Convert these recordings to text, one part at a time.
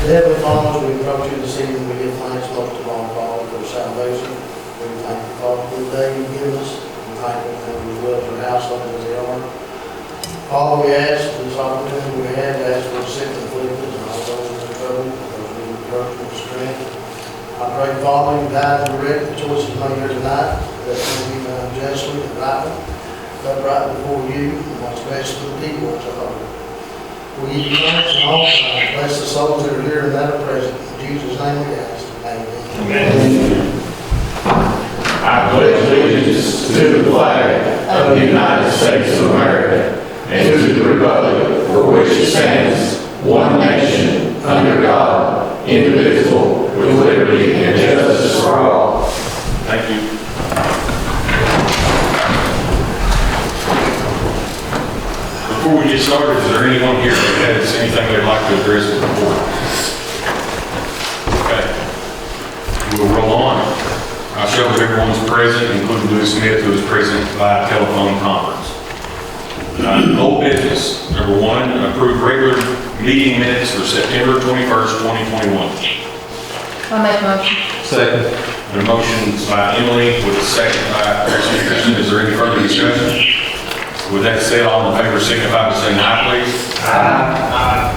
Heavenly Father, we approach you this evening, we give thanks both to our Father for salvation. We thank you, Father, for the day you've given us. We thank you for as well as our household as they are. Father, we ask for this opportunity we have to ask for the sick and afflicted and all those in trouble, those who need encouragement and strength. I pray, Father, you guide and direct the choices made here tonight, that they be done justly and rightly, upright before you, and what's best for the people as a whole. We give you thanks and all time. Bless the souls that are here and that are present. In Jesus' name we ask. Amen. Amen. I pledge allegiance to the flag of the United States of America and to the republic for which it stands, one nation, under God, indivisible, with liberty and justice for all. Thank you. Before we get started, is there anyone here that has anything they'd like to address with the board? Okay. We'll roll on. I show that everyone's present, including Louis Smith, who is present by telephone conference. Old business. Number one, approve regular meeting minutes for September 21st, 2021. I'll make a motion. Second. The motion's by Emily with a second by Christian. Is there any further discussion? With that said, all in favor signify by saying aye, please. Aye.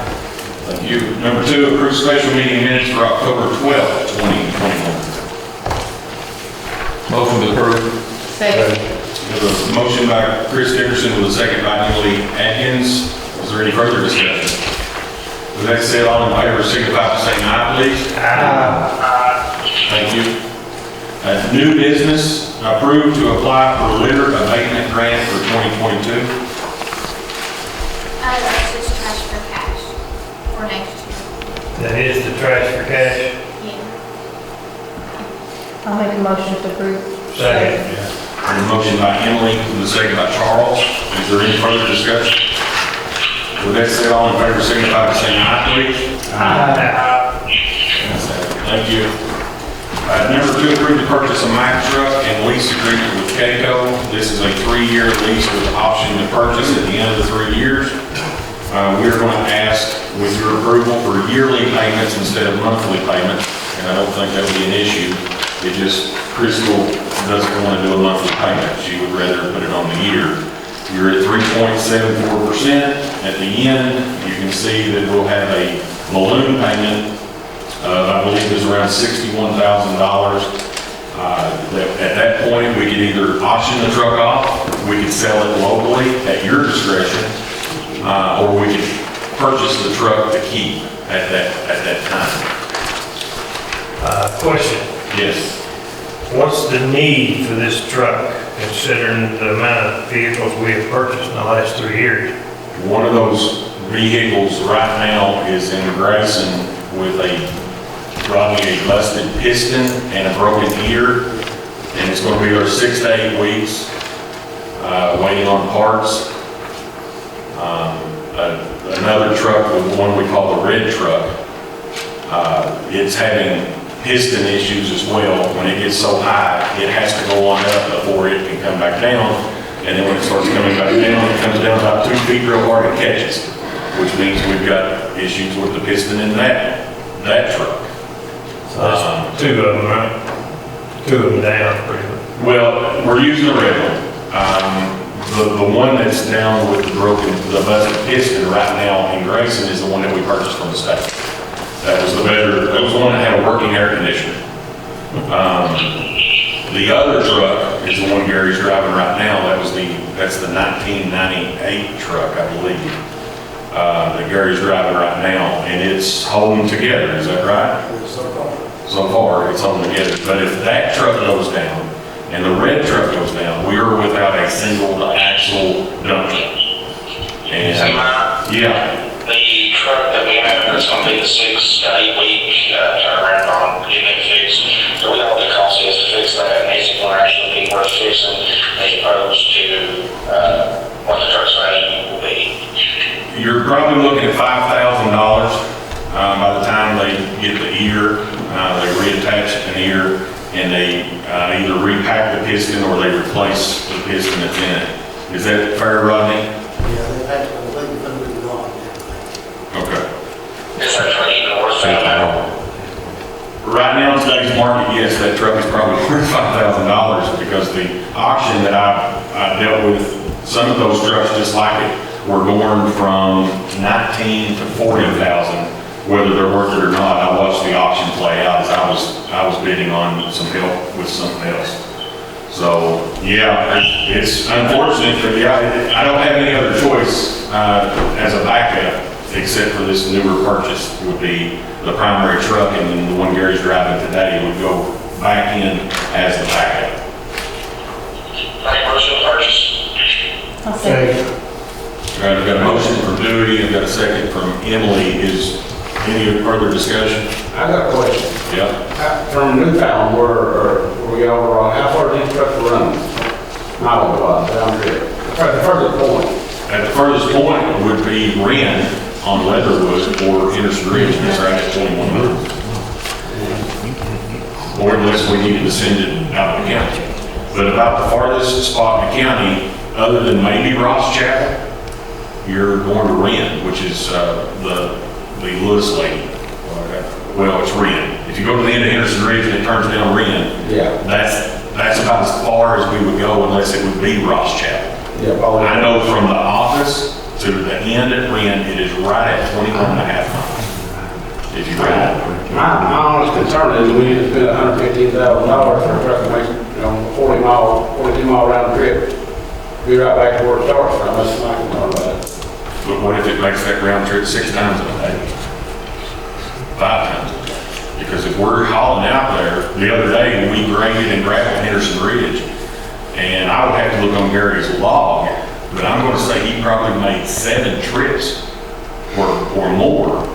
Thank you. Number two, approve special meeting minutes for October 12th, 2021. Motion to approve. Second. We have a motion by Chris Dickerson with a second by Emily Atkins. Is there any further discussion? With that said, all in favor signify by saying aye, please. Aye. Thank you. New business, approved to apply for litter abatement grant for 2022. That's just trash for cash for next year. That is the trash for cash. Yeah. I'll make a motion to approve. Second. And a motion by Emily with a second by Charles. Is there any further discussion? With that said, all in favor signify by saying aye, please. Aye. Thank you. Number two, approve to purchase a Mack truck and lease agreement with CAECO. This is a 3-year lease with the option to purchase at the end of the 3 years. We're going to ask with your approval for yearly payments instead of monthly payments, and I don't think that would be an issue. It just, Fiscal doesn't want to do a monthly payment. She would rather put it on the year. You're at 3.74%. At the end, you can see that we'll have a balloon payment I believe it's around $61,000. At that point, we could either auction the truck off, we could sell it locally at your discretion, or we could purchase the truck to keep at that time. Question. Yes. What's the need for this truck, considering the amount of vehicles we have purchased in the last 3 years? One of those vehicles right now is in Grayson with probably a busted piston and a broken ear, and it's going to be there 6 to 8 weeks waiting on parts. Another truck, the one we call the red truck, it's having piston issues as well. When it gets so high, it has to go on up before it can come back down, and then when it starts coming back down, it comes down about 2 feet real hard and catches, which means we've got issues with the piston in that truck. So that's 2 of them, right? 2 of them down, pretty much. Well, we're using the red one. The one that's down with the busted piston right now in Grayson is the one that we purchased from the state. That was the one that had a working air conditioner. The other truck is the one Gary's driving right now. That's the 1998 truck, I believe, that Gary's driving right now, and it's holding together. Is that right? So far, it's holding together. But if that truck goes down and the red truck goes down, we are without a single axle dump truck. And yeah. The truck that we have, that's going to be the 6 to 8 week turnaround on getting it fixed. So we know what the cost is to fix that, and is it going to actually be worth fixing as opposed to what the truck's value will be? You're probably looking at $5,000 by the time they get the ear, they reattach an ear, and they either repack the piston or they replace the piston that's in it. Is that fair, Rodney? Yeah, they have to completely put it in the wrong. Okay. Is that truck even worth that that truck is probably worth $5,000 because the auction that I dealt with, some of those trucks just like it were going from 19 to 40,000, whether they're worth it or not. I watched the auction play out as I was bidding on some help with something else. So, yeah, it's unfortunate, but yeah, I don't have any other choice as a backup except for this newer purchase would be the primary truck, and then the one Gary's driving today would go back in as the backup. Make motion to purchase. I'll second. All right, I've got a motion from Dewey, I've got a second from Emily. Is any further discussion? I got a question. Yeah. From Newfound, where we are, how far these trucks are running? Mile down here. The furthest point. At the furthest point would be Wren on Leatherwood or Henderson Ridge, and it's right at 21 miles. Or unless we needed to send it out of the county. But about the farthest spot in the county, other than maybe Ross Chapel, you're going to Wren, which is the Lewis Lady. Well, it's Wren. If you go to the end of Henderson Ridge and it turns down Wren, Yeah. that's about as far as we would go unless it would be Ross Chapel. Yeah, probably. I know from the office to the end at Wren, it is right at 21 and a half miles. If you ride. My honest concern is we need to spend $115,000 for a truck that makes, 42 mile round trip. Be right back to where it starts from. That's my concern about it. But what if it makes that round trip 6 times a day? 5 times a day? Because if we're hauling out there, the other day we graded and gravelled Henderson Ridge, and I would have to look on Gary's log, but I'm going to say he probably made 7 trips or more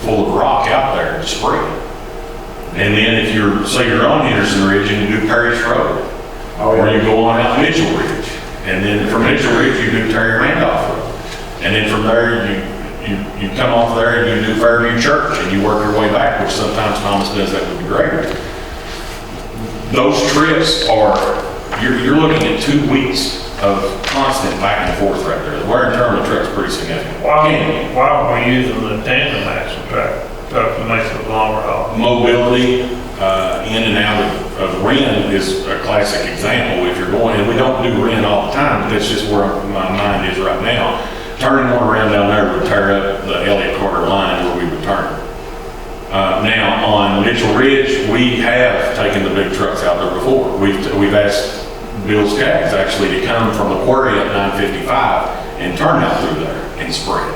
full of rock out there to spread. And then if say you're on Henderson Ridge and you do Parish Road, or you go on out Mitchell Ridge, and then from Mitchell Ridge you do Terry Randolph Road, and then from there you come off there and you do Fairview Church and you work your way back, which sometimes Thomas does that with the grader. Those trips are, you're looking at 2 weeks of constant back and forth right there. The wear and tear on the truck's pretty significant. Why are we using the tandem axle truck to make it longer haul? Mobility in and out of Wren is a classic example. If you're going, and we don't do Wren all the time, but that's just where my mind is right now. Turning one around down there would tear up the Elliott Carter line where we would turn. Now on Mitchell Ridge, we have taken the big trucks out there before. We've asked Bill Skaggs actually to come from the quarry at 955 and turn out through there and spread.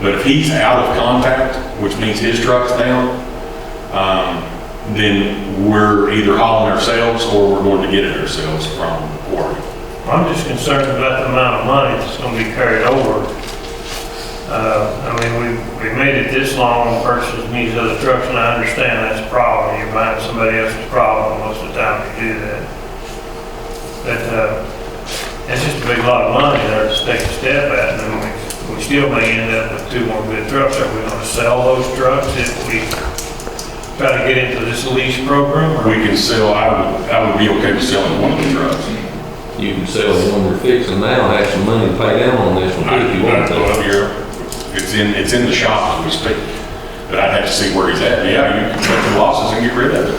But if he's out of contact, which means his truck's down, then we're either hauling ourselves or we're going to get it ourselves from the quarry. I'm just concerned about the amount of money that's going to be carried over. We made it this long purchasing these other trucks, and I understand that's a problem. You're buying somebody else's problem most of the time you do that. But it's just a big lot of money there to take a step at, and we still may end up with 2 more good trucks. Are we going to sell those trucks if we try to get into this lease program? Or? We can sell, I would be okay with selling one of the trucks. You can sell the one we're fixing now, have some money to pay down on this one if you want to. It's in the shop as we speak, but I'd have to see where he's at. Yeah, you can cut the losses and get rid of it.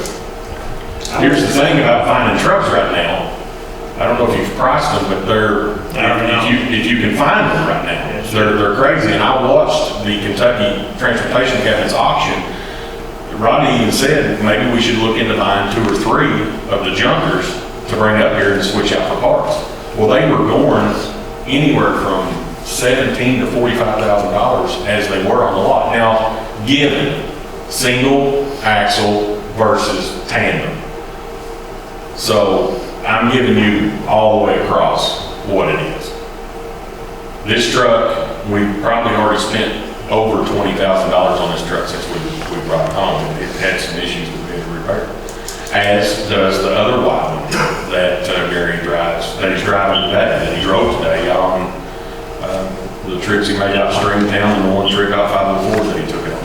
Here's the thing about finding trucks right now. I don't know if you've priced them, but if you can find them right now, they're crazy. And I watched the Kentucky Transportation Cabinet's auction. Rodney even said maybe we should look into buying 2 or 3 of the junkers to bring up here and switch out for parts. Well, they were going anywhere from $17,000 to $45,000 as they were on the lot. Now, given single axle versus tandem. So I'm giving you all the way across what it is. This truck, we've probably already spent over $20,000 on this truck since we brought it home. It had some issues with being repaired. As does the other white one that Gary drives, that he's driving today, that he drove today out on the trips he made out Stringtown and the one trip out 504 that he took it on.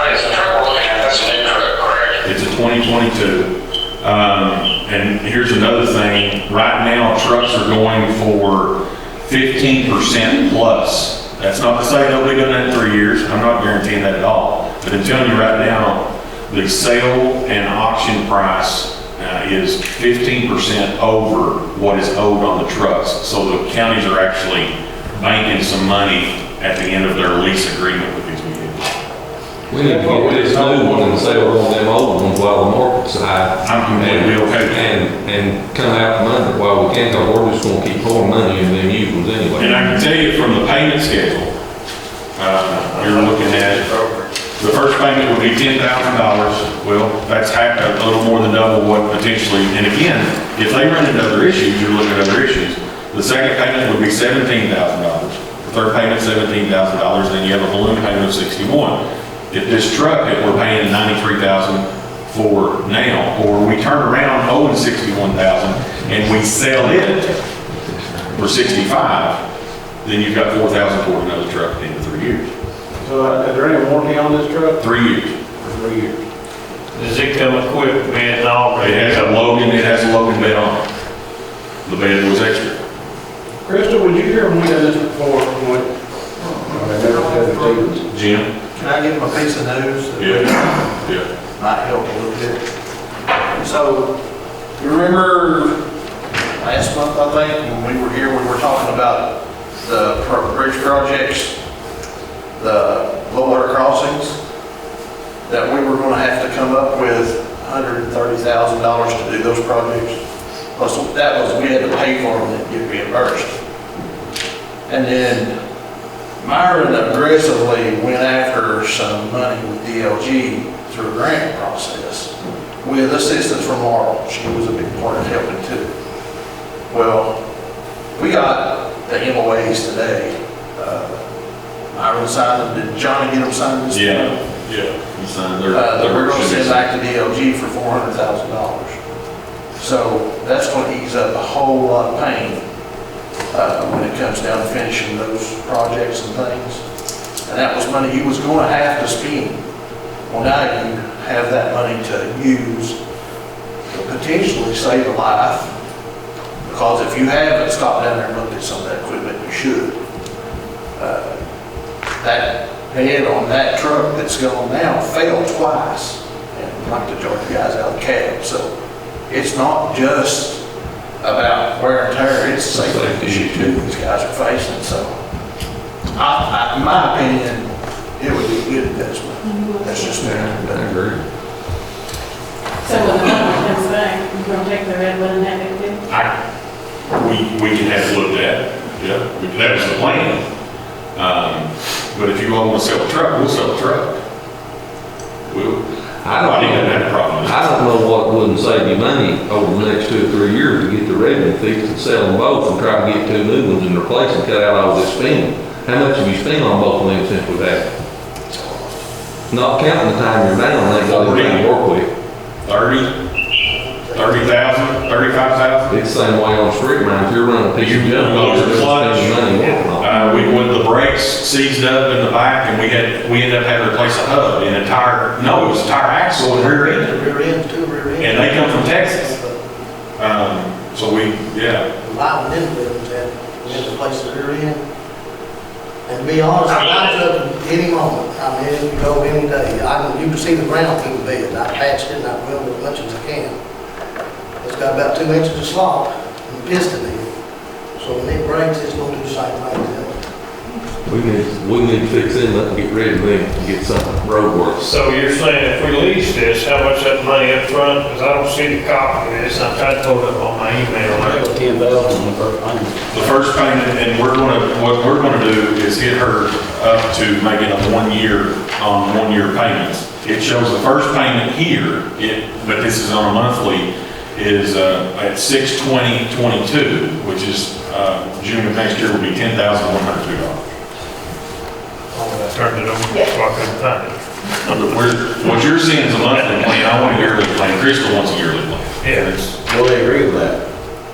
It's the truck we're looking at, that's a new truck, correct? It's a 2022. And here's another thing. Right now, trucks are going for 15% plus. That's not to say they'll be doing that in 3 years. I'm not guaranteeing that at all. But I'm telling you right now, the sale and auction price is 15% over what is owed on the trucks. So the counties are actually banking some money at the end of their lease agreement with these vehicles. We need to get this new one and sell one of them old ones while the market's high. I'm completely okay with that. And come out from under it while we can, because we're just gonna keep pouring money into them used ones anyway. And I can tell you from the payment schedule, you're looking at, the first payment would be $10,000. Well, that's half, a little more than double what potentially, and again, if they run into other issues, you're looking at other issues. The second payment would be $17,000. The third payment, $17,000, then you have a balloon payment of $61,000. If this truck that we're paying $93,000 for now, or we turn around owing $61,000 and we sell it for $65,000, then you've got $4,000 toward another truck in 3 years. So is there any warranty on this truck? 3 years. For 3 years. Does it come equipped with bed and all? It has a Logan bed on it. The bed was extra. Crystal, would you hear me done this before? Jim? Can I give them a piece of news? Yeah. Might help a little bit. So, you remember last month, I think, when we were here, we were talking about the bridge projects, the low water crossings, that we were gonna have to come up with $130,000 to do those projects. Plus, that was, we had to pay for them and get reimbursed. And then Myron aggressively went after some money with DLG through a grant process with assistance from Laurel. She was a big part of helping too. Well, we got the MOAs today. Myron signed them. Did Johnny get them signed this morning? Yeah. You signed their. That we're gonna send back to DLG for $400,000. So that's gonna ease up a whole lot of pain when it comes down to finishing those projects and things. And that was money you was gonna have to spend. Well, now you have that money to use to potentially save a life. Because if you haven't stopped down there and looked at some of that equipment, you should. That bed on that truck that's gone now fell twice and knocked the Georgia guys out of the cab. So it's not just about wear and tear, it's a safety issue too these guys are facing. So in my opinion, it would be a good investment. That's just me. I agree. So when the money comes back, you're gonna take the red one and have it too? We can have it looked at, yeah, that was the plan. But if you all want to sell a truck, we'll sell a truck. I didn't have a problem with it. I don't know what wouldn't save you money over the next 2 or 3 years to get the red one fixed and sell them both and try to get 2 new ones and replace and cut out all this spending. How much have you spent on both of them since we've had it? Not counting the time you're down, they go to work with. 30,000, 35,000? It's the same way on the street, man. If you're running a piece of junk, you're spending money working on it. When the brakes seized up in the back and we ended up having to replace a hub and a tire, no, it was a tire axle and rear end. Rear end, two rear ends. And they come from Texas. So My one didn't live with that. We had to place the rear end. And to be honest, I took any moment. I mean, it could go any day. You can see the ground through the bed. I patched it and I welded as much as I can. It's got about 2 inches of slop and piston in it. So when it breaks, it's gonna do the same thing. We need to fix them up and get rid of them and get some road work. So you're saying if we lease this, how much that money up front? Because I don't see the copy of this. I'm trying to pull it up on my email. $10,000 on the first payment. the first payment, and what we're gonna do is hit her up to making a 1 year on 1 year payments. It shows the first payment here, but this is on a monthly, is at $620.22, which is June of next year will be $10,102. I turned it over, so I couldn't find it. What you're seeing is a monthly plan. I want a yearly plan. Crystal wants a yearly plan. Yeah. Will they agree with that?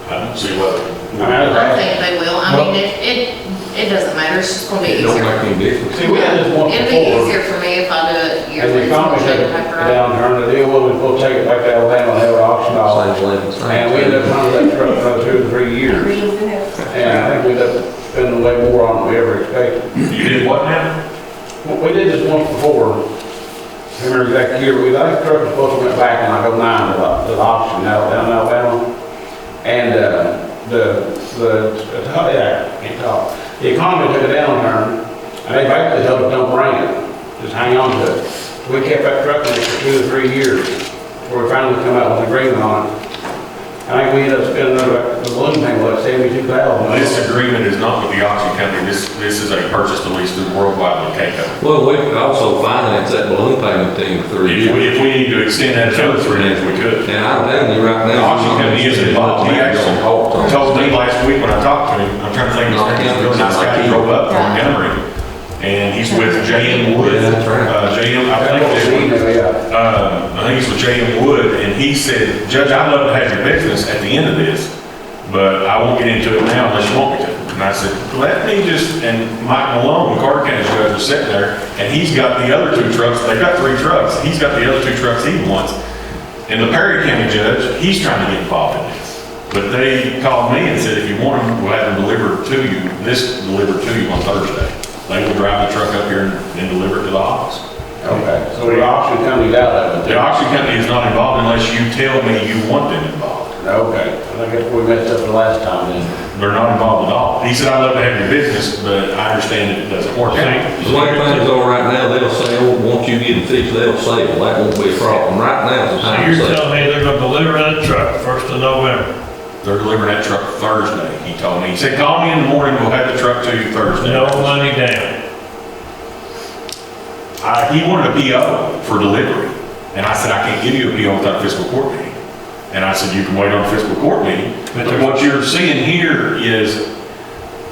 I don't see what. I think they will. I mean, it doesn't matter. It's just gonna be It don't easier. make any difference. See, we had this once It'll be before, easier for me if I do it and yearly. we finally took it down, turned the deal, we'll take it back to Alabama and have it auctioned off. Same length, same And we ended up running that truck another 2 or 3 years. And I think we ended up spending way more on it than we ever expected. You did what now? We did this once before, remember exactly year, we got the truck was supposed to went back in like '09 to the auction out down in Alabama. And, can't talk. The economy took a downturn, and they basically told us don't bring it, just hang on to it. So we kept that truck in it for 2 or 3 years, before we finally come out with an agreement on it. I think we ended up spending the balloon payment, like $72,000. This agreement is not with the auction company, this is a purchase to lease through Worldwide with KCO. Well, we could also finance that balloon payment thing for 3 years. If we need to extend that to 3 years, we could. And I'm telling you right now. The auction company is involved. He actually told me last week when I talked to him, I'm trying to think, he's a really nice guy, he drove up from Montgomery. And he's with J.M. Wood. Yeah, that's right. I think he's with J.M. Wood, and he said, Judge, I'd love to have your business at the end of this, but I won't get into it now unless you want me to. And I said, let me just, and Mike Malone, the Carter County judge, was sitting there, and he's got the other 2 trucks, they've got 3 trucks, he's got the other 2 trucks he wants. And the Perry County judge, he's trying to get involved in this. But they called me and said, if you want them, we'll have them delivered to you, delivered to you on Thursday. They will drive the truck up here and deliver it to the office. Okay, so the auction company's out of it. The auction company is not involved unless you tell me you want them involved. Okay, I guess we messed up the last time then. They're not involved at all. He said, I'd love to have your business, but I understand that it doesn't work out. The way things are right now, they'll say, oh, once you get it fixed, they'll say, well, that won't be a problem. Right now, it's the So time to you're say. telling me they're gonna deliver that truck 1st of November? They're delivering that truck Thursday, he told me. He said, call me in the morning, we'll have the truck to you Thursday. No money down. He wanted a PO for delivery. And I said, I can't give you a PO without a fiscal court meeting. And I said, you can wait on a fiscal court meeting. But what you're seeing here is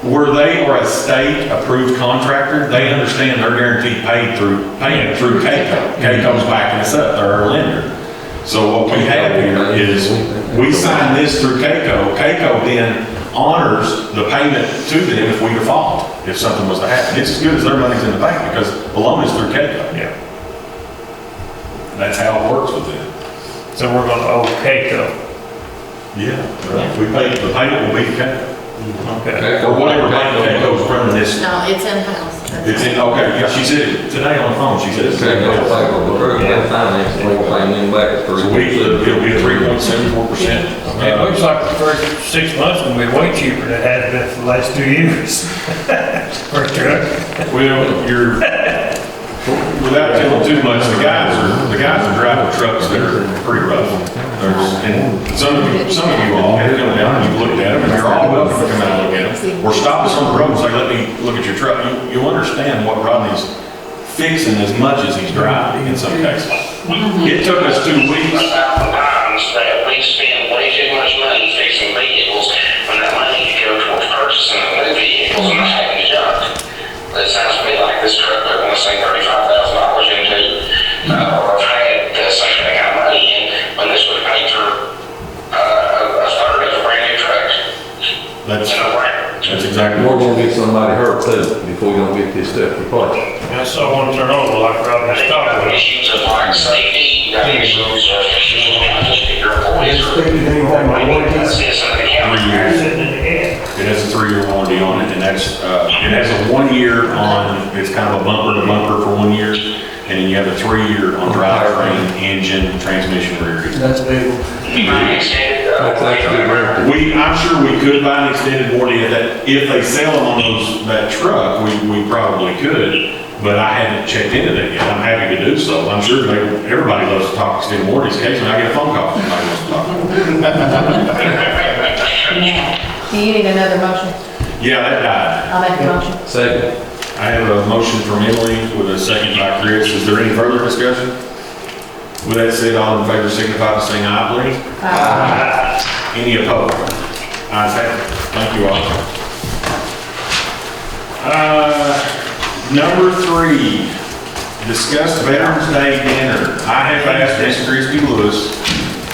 where they are a state-approved contractor, they understand they're guaranteed payment through KCO. KCO's backing us up, they're our lender. So what we have here is, we sign this through KCO. KCO then honors the payment to them if we default, if something was to happen. It's as good as their money's in the bank because the loan is through KCO. Yeah. That's how it works with them. So we're gonna owe KCO. Yeah. We pay, the payment will be to KCO. Okay. Or whatever bank KCO's running this. No, it's in-house. It's in, okay, yeah, she said it today on the phone, she said it's. Okay, they'll pay for the truck, they'll finance it, they'll pay them back for So it'll be a 3.74%. It looks like the first 6 months will be way cheaper than it has been for the last 2 years. For a truck. Well, you're, without telling too much, the guys are driving trucks that are pretty rough. And some of you all have come down and you've looked at them, and you're all welcome to come out and look at them. Or stop us on the road and say, let me look at your truck. You'll understand what Rodney's fixing as much as he's driving in some cases. It took us 2 weeks. Sometimes that we spend way too much money fixing vehicles when that money could go towards purchasing the new vehicles and not having junk. But it sounds to me like this truck they're going to sink $35,000 into, or have had the same amount of money in, when this would have paid for a third of a brand new truck. That's exactly We're what. gonna get somebody hurt too, before we don't get this stuff replaced. That's all I want to turn over like Rob was You talking got about. issues of like safety, you got issues of just get your employees. That's it, some of the 3 county. years. Sitting in the head. It has a 3-year warranty on it, and that's, it has a 1 year on, it's kind of a bumper to bumper for 1 year, and then you have a 3-year on drivetrain, engine, transmission, rear end. That's big. That's actually very. I'm sure we could buy an extended warranty if they sell them on that truck, we probably could, but I haven't checked into that yet. I'm happy to do so. I'm sure everybody loves to talk extended warranties. Occasionally I get a phone call from somebody who wants to talk. Do you need another motion? Yeah, that died. I'll make a motion. Second. I have a motion from Emily with a second by Chris. Is there any further discussion? With that said, all in favor signify by saying aye, please. Any opposed? Ayes have it. Thank you all. Number 3, discuss Veterans Day dinner. I have asked Miss Christy Lewis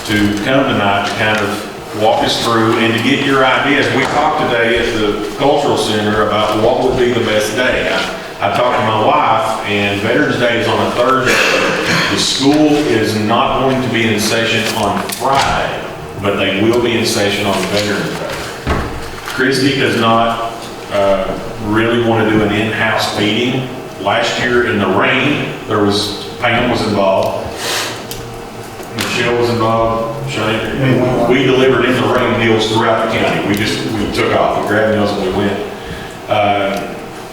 to come tonight to kind of walk us through and to get your ideas. We talked today at the Cultural Center about what would be the best day. I talked to my wife, and Veterans Day is on a Thursday. The school is not going to be in session on Friday, but they will be in session on Veterans Day. Christy does not really want to do an in-house meeting. Last year in the rain, there was Pam was involved. Michelle was involved, Shane. We delivered in the rain meals throughout the county. We took off, we grabbed meals and we went.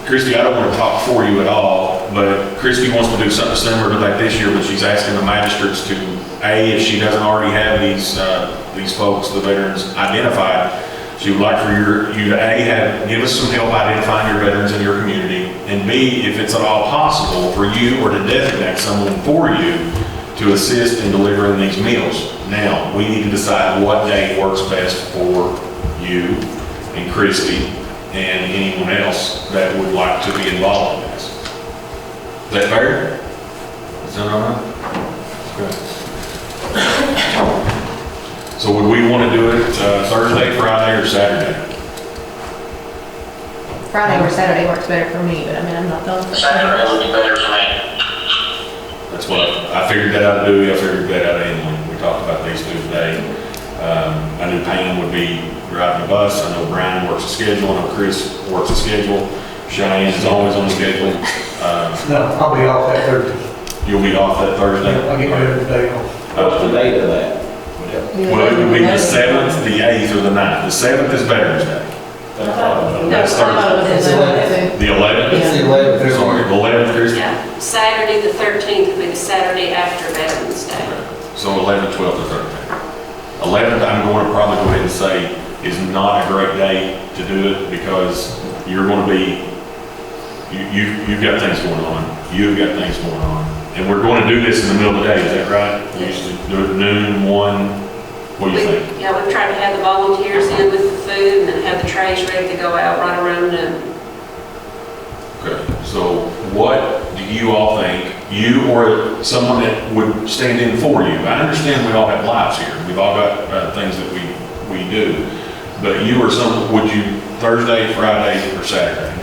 Christie, I don't want to talk for you at all, but Christie wants to do something similar to that this year, but she's asking the magistrates to, if she doesn't already have these folks, the veterans, identified, she would like for you to give us some help identifying your veterans in your community, and B, if it's at all possible for you or to designate someone for you to assist in delivering these meals. Now, we need to decide what day works best for you and Christie and anyone else that would like to be involved in this. Is that fair? Is that all right? Okay. So would we want to do it Thursday, Friday, or Saturday? Friday or Saturday works better for me, but I mean, I'm not done for Saturday would be better for me. That's what I figured that out to do. I figured that out anyway. We talked about these two today. I knew Pam would be driving the bus. I know Brian works a schedule. I know Chris works a schedule. Cheyenne is always on the schedule. No, I'll be off that Thursday. You'll be off that Thursday? I'll get rid of the day off. What's the date of that? Well, it would be the 7th, the 8th, or the 9th. The 7th is Veterans Day. That's Thursday. The 11th? It's the 11th. Sorry, the 11th, Chris? Yeah, Saturday the 13th will be the Saturday after Veterans Day. So 11th, 12th, or 13th. 11th, I'm going to probably go ahead and say is not a great day to do it because you're going to be, you've got things going on. You've got things going on. And we're going to do this in the middle of the day, is that right? We usually do it at noon, 1, what do you think? Yeah, we've tried to have the volunteers in with the food and then have the trays ready to go out right around noon. Okay, so what do you all think, you or someone that would stand in for you? I understand we all have lives here. We've all got things that we do. But you or someone, would you Thursday, Friday, or Saturday?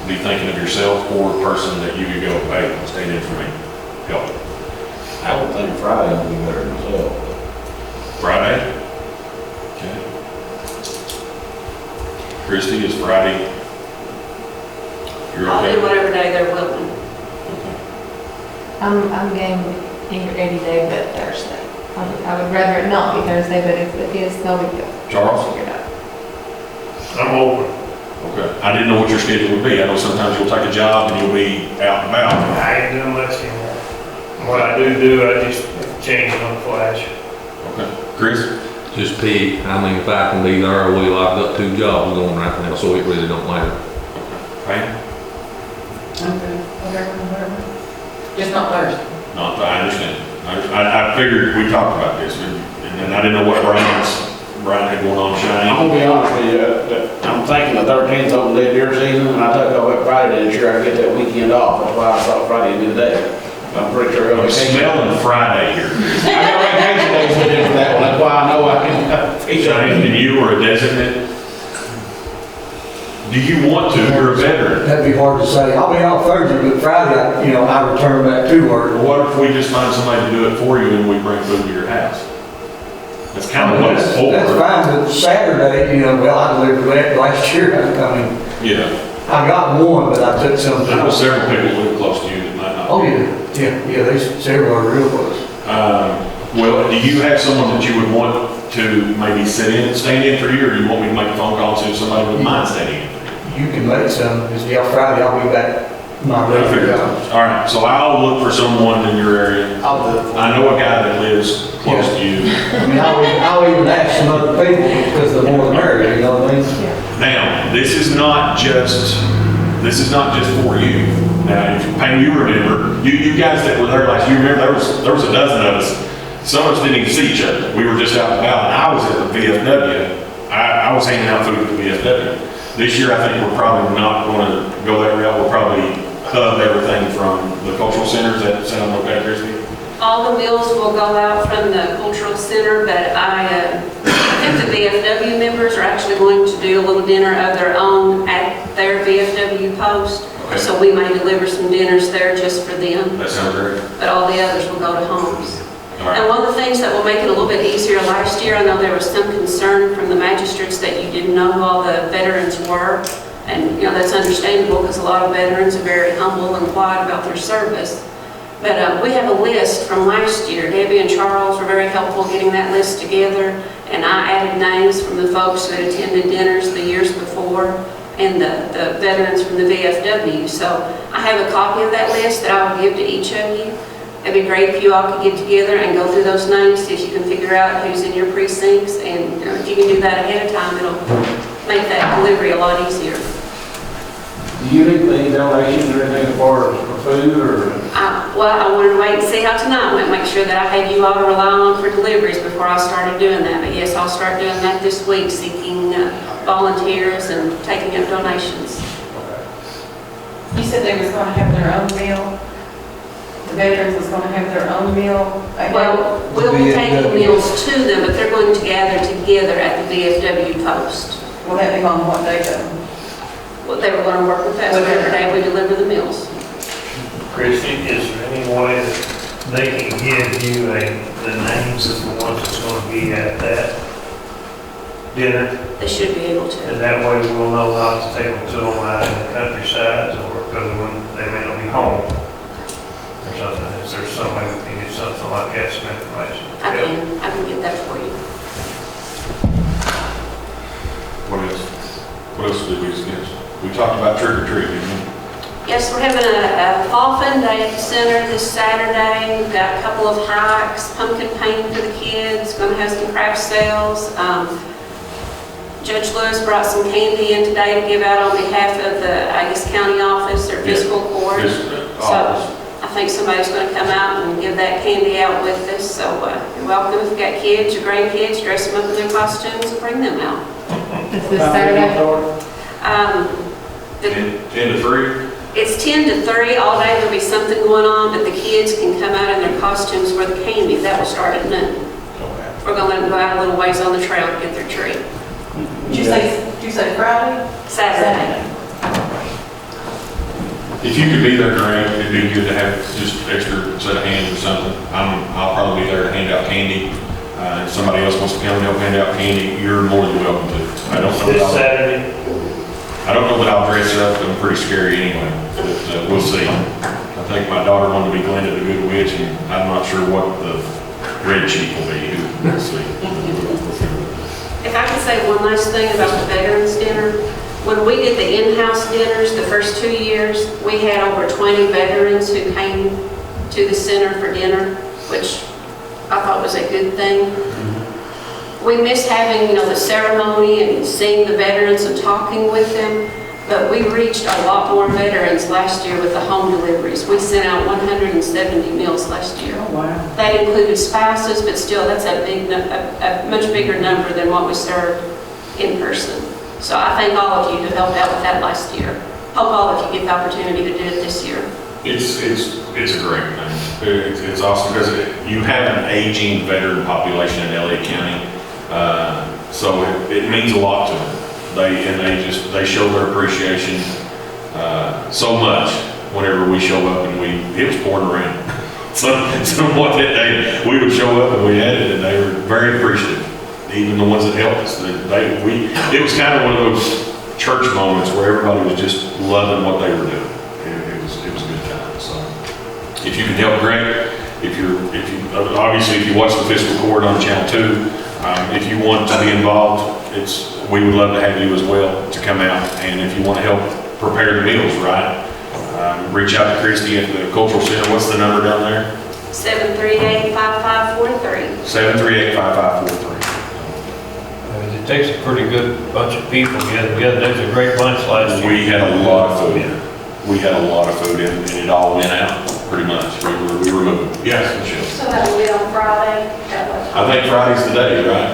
Be thinking of yourself or a person that you could go, hey, stand in for me, help. I would think Friday would be better than myself. Friday? Okay. Christie, is Friday? You're I'll do okay? whatever day they're willing. I'm game either any day but Thursday. I would rather it not be Thursday, but if it is, no big deal. Charles? Figure it out. I'm open. Okay. I didn't know what your schedule would be. I know sometimes you'll take a job and you'll be out and about. I ain't doing much anymore. What I do, I just change on the flash. Okay. Chris? Just pick, I mean, if I can be there, well, I've got 2 jobs going right now, so it really don't matter. Pam? I'm good. Whatever. Just not Thursday. No, I understand. I figured we talked about this and then I didn't know what Brian had going on, I'm Shane. gonna be honest with you, I'm thinking the 13th open day deer season, and I took off that Friday to ensure I get that weekend off. That's why I thought Friday would be the day. I'm pretty sure I'm smelling Friday here. I got vacation days to do for that one, that's why I know I can. Shane, and you were a designate. Do you want to? You're a veteran. That'd be hard to say. I'll be off Thursday, but Friday, I return back to work. What if we just find somebody to do it for you and we bring food to your house? That's kind of what it's for. That's fine, but Saturday, I delivered that last year. Yeah. I got one, but I took some. I know several people who live close to you that might not. Oh, yeah, there's several are real close. Well, do you have someone that you would want to maybe sit in and stand in for you, or do you want me to make a phone call to somebody who would mind standing in? You can make some, because Friday I'll be back my I regular figured. job. All right, so I'll look for someone in your area. I'll do it. I know a guy that lives close to you. I'll even ask some other people, because the more the merrier, you know what I mean? Now, this is not just for you. Now, if Pam, you remember, you guys that were there last, you remember there was a dozen of us. Some of us didn't even see each other. We were just out and about, and I was at the VFW. I was handing out food at the VFW. This year, I think we're probably not going to go that route. We'll probably hub everything from the cultural centers. That sound okay, Christie? All the meals will go out from the cultural center, but I think the VFW members are actually going to do a little dinner of their own at their VFW post. Okay. So we may deliver some dinners there just for them, That sounds great. but all the others will go to homes. All right. And one of the things that will make it a little bit easier last year, I know there was some concern from the magistrates that you didn't know who all the veterans were. And, that's understandable because a lot of veterans are very humble and quiet about their service. But we have a list from last year. Debbie and Charles were very helpful getting that list together. And I added names from the folks who had attended dinners the years before and the veterans from the VFW. So I have a copy of that list that I will give to each of you. It'd be great if you all could get together and go through those names, see if you can figure out who's in your precincts. And if you can do that ahead of time, it'll make that delivery a lot easier. Do you need any donations or anything for food or? Well, I wanted to wait and see how tonight went, make sure that I had you all to rely on for deliveries before I started doing that. But yes, I'll start doing that this week, seeking volunteers and taking up donations. You said they was gonna have their own meal? The veterans was gonna have their own meal? Well, we'll be taking meals to them, but they're going to gather together at the VFW post. Will that be on what day though? Well, they were going to work with us every day we deliver the meals. Christie, is there any way that they can give you the names of the ones that's going to be at that dinner? They should be able to. And that way we'll know not to take them to them out in the countryside or because they may not be home or something. Is there some way we can get something like that, some information? I can get that for you. What else? What else did we discuss? We talked about trick or treat, didn't we? Yes, we're having a fall fun day at the center this Saturday. We've got a couple of hikes, pumpkin painting for the kids, going to have some craft sales. Judge Lewis brought some candy in today to give out on behalf of the, county office or fiscal court. So I think somebody's going to come out and give that candy out with us. So you're welcome if you've got kids or grandkids, dress them up in their costumes and bring them out. It's this Saturday? 10 to 3? It's 10 to 3 all day. There'll be something going on, but the kids can come out in their costumes for the candy. That will start at noon. Okay. We're going to let them go out a little ways on the trail to get their treat. Did you say Friday? Saturday. If you could be there, great. It'd be good to have just extra set of hands or something. I'll probably be there to hand out candy. If somebody else wants to come and help hand out candy, you're more than welcome to. I don't know This that Saturday? I don't know that I'll dress up. I'm pretty scary anyway, but we'll see. I think my daughter wanted to be Glenda the Good Witch, and I'm not sure what the red sheep will be. We'll see. If I could say one last thing about the Veterans Dinner. When we did the in-house dinners the first 2 years, we had over 20 veterans who came to the center for dinner, which I thought was a good thing. We miss having, the ceremony and seeing the veterans and talking with them, but we reached a lot more veterans last year with the home deliveries. We sent out 170 meals last year. Oh, wow. That included spouses, but still, that's a much bigger number than what we served in person. So I thank all of you who helped out with that last year. Hope all of you get the opportunity to do it this year. It's a great thing. It's awesome because you have an aging veteran population in Elliott County. So it means a lot to them. They show their appreciation so much whenever we show up, and it was pouring around. So what that day we would show up and we had it, and they were very appreciative. Even the ones that helped us, it was kind of one of those church moments where everybody was just loving what they were doing. It was a good time. So if you can help, great. Obviously if you watch the Fiscal Court on Channel 2. If you want to be involved, we would love to have you as well to come out. And if you want to help prepare the meals, right? Reach out to Christy at the Cultural Center. What's the number down there? 738-5543. 738-5543. It takes a pretty good bunch of people to get together. There was a great bunch last year. We had a lot of food in. And it all went out pretty much. We were moving. Yes, Michelle. So that will be on Friday. I think Friday's the day, right?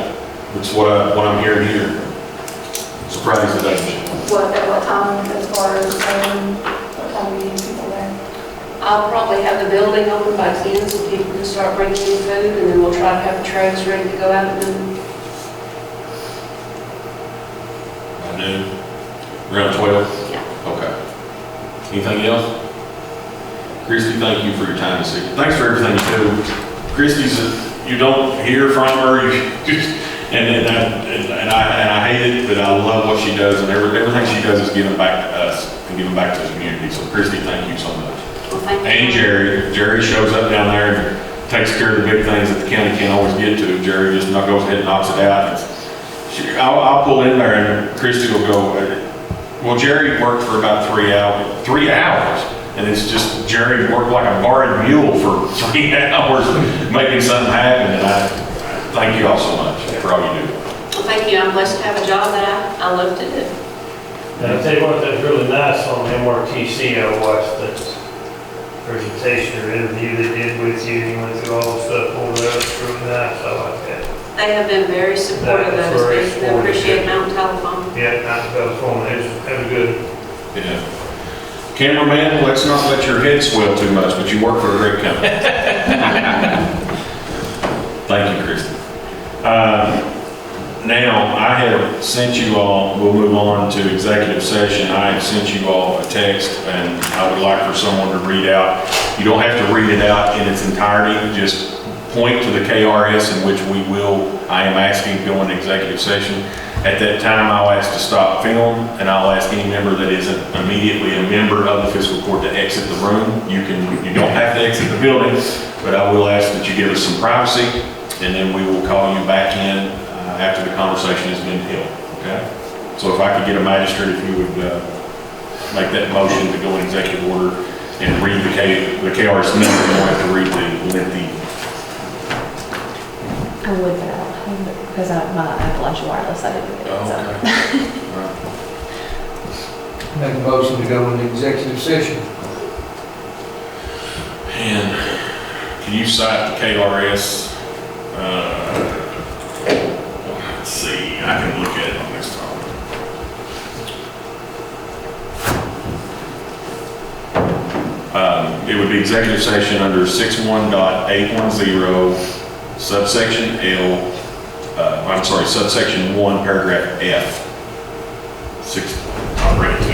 That's what I'm hearing here. So Friday's the day, Michelle. What time as far as, what time do you need people there? I'll probably have the building open by 10 so people can start bringing in food, and then we'll try to have the trays ready to go out at noon. By noon? Around 12? Yeah. Okay. Anything else? Christy, thank you for your time this evening. Thanks for everything you do. Christy's, you don't hear from her, And I hate it, but I love what she does, and everything she does is giving back to us and giving back to the community. So Christie, thank you so much. Well, thank you. And Jerry shows up down there and takes care of the big things that the county can't always get to. Jerry just goes ahead and knocks it out. I'll pull in there and Christie will go, well, Jerry worked for about 3 hours. 3 hours. And it's just, Jerry worked like a barred mule for 3 hours making something happen. And I thank you all so much for all you do. Well, thank you. I'm blessed to have a job that I love to do. And I'll tell you what, that's really nice on MRTC. I watched that presentation or interview they did with you, and you went through all the stuff over there. It's really nice. I like that. They have been very supportive of That's very us. They supportive, appreciate yeah. Mountain Telephone. Yeah, nice telephone. Have a good. Yeah. Cameraman, let's not let your head swell too much, but you work for a great company. Thank you, Christie. Now, I have sent you all, we'll move on to executive session. I have sent you all a text, and I would like for someone to read out. You don't have to read it out in its entirety, just point to the KRS in which I am asking to go into executive session. At that time, I'll ask to stop film, and I'll ask any member that isn't immediately a member of the fiscal court to exit the room. You don't have to exit the building, but I will ask that you give us some privacy, and then we will call you back in after the conversation has been held, okay? So if I could get a magistrate, if you would make that motion to go in executive order and read the KRS number, you don't have to read the I would, but I don't have it, because my Appalachian Wireless, I didn't get it, so. Okay. Make a motion to go into executive session. And can you cite the KRS? Let's see, I can look at it on this phone. It would be executive session under 61.810 subsection L, subsection 1, paragraph F. I'll bring it to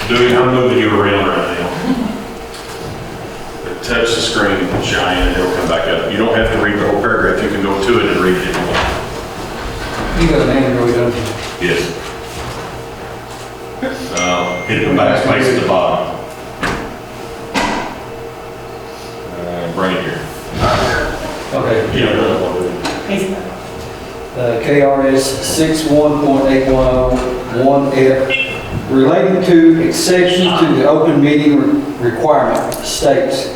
you. Dewey, I'm moving you around right now. Touch the screen, Cheyenne, and it'll come back up. You don't have to read the whole paragraph. You can go to it and read it if you want. You got an Android, don't you? Yes. Hit the backspace at the bottom. Bring it here. Okay. Yeah. KRS 61.8101F, relating to exceptions to the open meeting requirement, states,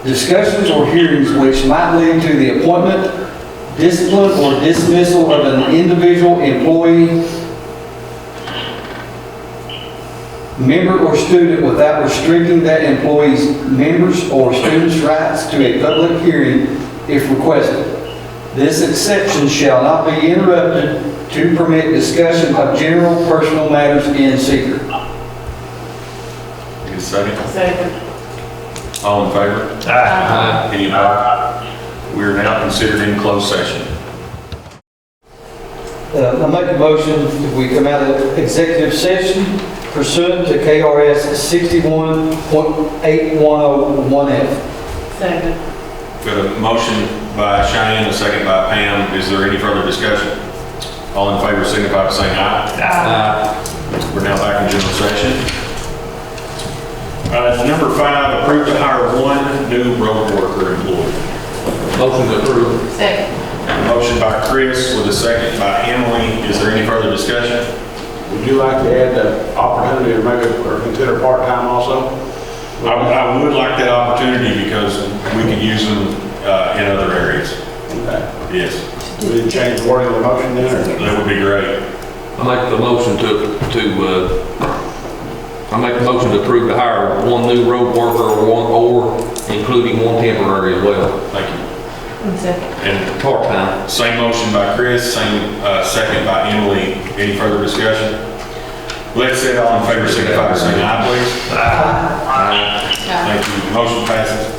discussions or hearings which might lead to the appointment, discipline, or dismissal of an individual employee, member, or student without restricting that employee's members' or students' rights to a public hearing if requested. This exception shall not be interrupted to permit discussion of general personal matters in secret. Get a second? Second. All in favor? Aye. Any opposed? We are now considered in closed session. I make a motion that we come out of executive session pursuant to KRS 61.8101F. Second. Got a motion by Cheyenne, a second by Pam. Is there any further discussion? All in favor signify by saying aye. Aye. We're now back in general session. Number 5, approve to hire 1 new road worker employee. Motion to approve. Second. Motion by Chris with a second by Emily. Is there any further discussion? Would you like to add the opportunity to maybe or consider part-time also? I would like that opportunity because we can use them in other areas. Okay. Yes, We didn't change the wording of the motion then, or? that would be great. I make the motion to approve to hire 1 new road worker or including 1 temporary as well. Thank you. One second. And Part-time. same motion by Chris, same second by Emily. Any further discussion? Let's say all in favor signify by saying aye, please. Aye. Thank you. Motion passes.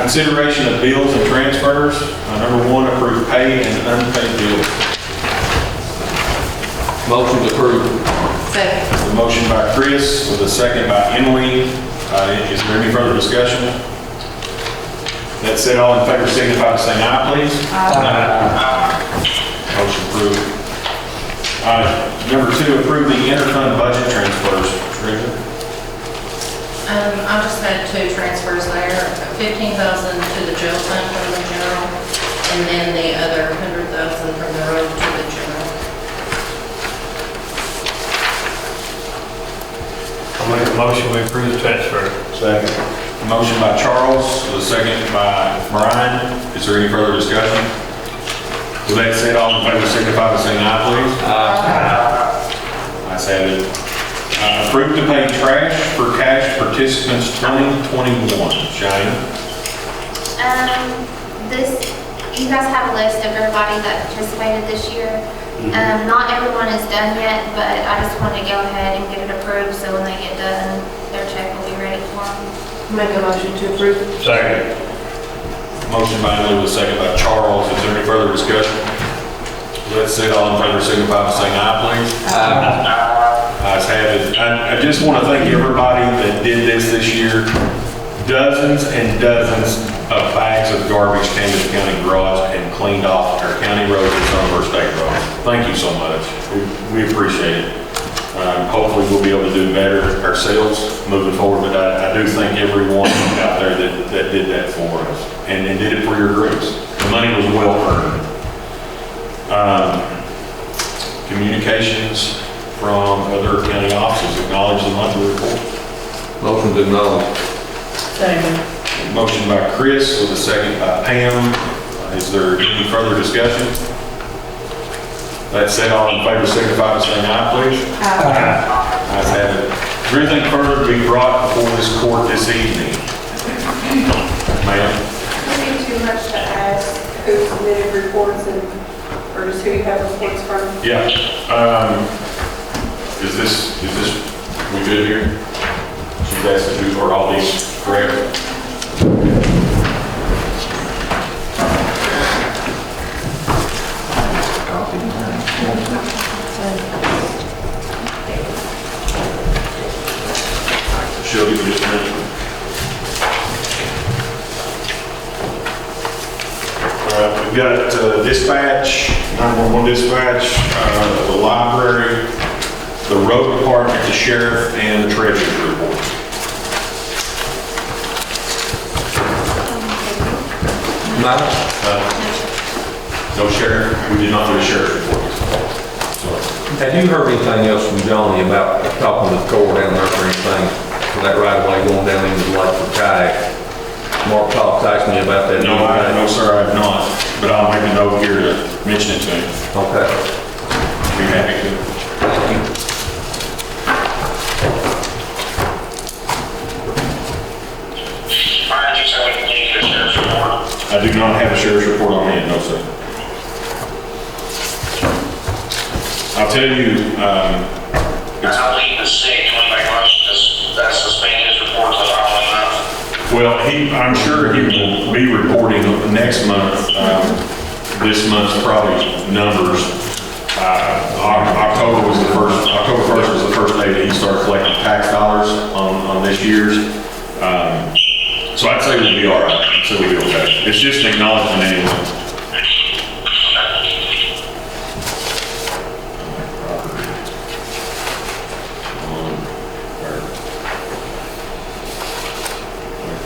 Consideration of bills and transfers. Number 1, approve paid and unpaid bills. Motion to approve. Second. A motion by Chris with a second by Emily. Is there any further discussion? That said, all in favor signify by saying aye, please. Motion approved. Number 2, approve the interfund budget transfers. Teresa? I just had 2 transfers there, 15,000 to the jail fund from the general, and then the other 100,000 from the road to the general. I'll make a motion, we approve the transfer. Second. Motion by Charles, a second by Brian. Is there any further discussion? With that said, all in favor signify by saying aye, please. Ayes have it. Approve to pay trash for cash participants 2021. Shane? You guys have a list of everybody that participated this year. Not everyone is done yet, but I just want to go ahead and get it approved so when they get done, their check will be ready for them. Make a motion to approve. Second. Motion by Elliott, a second by Charles. Is there any further discussion? Let's say all in favor signify by saying aye, please. Ayes have it. I just want to thank everybody that did this year. Dozens and dozens of bags of garbage came to the county garage and cleaned off our county roads and some of our state roads. Thank you so much. We appreciate it. Hopefully we'll be able to do better ourselves moving forward, but I do thank everyone out there that did that for us and did it for your groups. The money was well earned. Communications from other county offices, acknowledge the monthly report. Motion to acknowledge. Second. Motion by Chris with a second by Pam. Is there any further discussion? That said, all in favor signify by saying aye, please. Ayes have it. Is there anything further to be brought before this court this evening? Ma'am? Would be too much to ask who submitted reports or just who you have reports from? Yeah. Is this, we good here? She's asked who are all these correct? She'll give you just a minute. We've got dispatch, 911 dispatch, the library, the road department, the sheriff, and the treasurer's report. No sheriff. We did not do a sheriff's report. Have you heard anything else from Johnny about talking to the court down there for anything, for that right of way going down into the lake for kayak? Mark Cox asked me about that. No, sir, I have not, but I'll make a note here to mention it to him. Okay. Be happy to. Thank you. Brian, you said we can get your sheriff's report. I do not have a sheriff's report on hand, no, sir. I'll tell you, I'll leave the sick when they rush, that's suspended his report till the following month. well, I'm sure he will be reporting next month. This month's probably numbers. October 1st was the first day that he started collecting tax dollars on this year's. So I'd say we'll be all right. I'd say we'll be okay. It's just an acknowledgement anyway.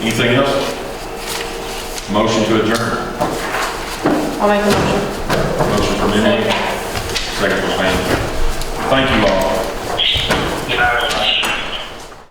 Anything else? Motion to adjourn. I'll make a motion. Motion from Emily. Second from Pam. Thank you all.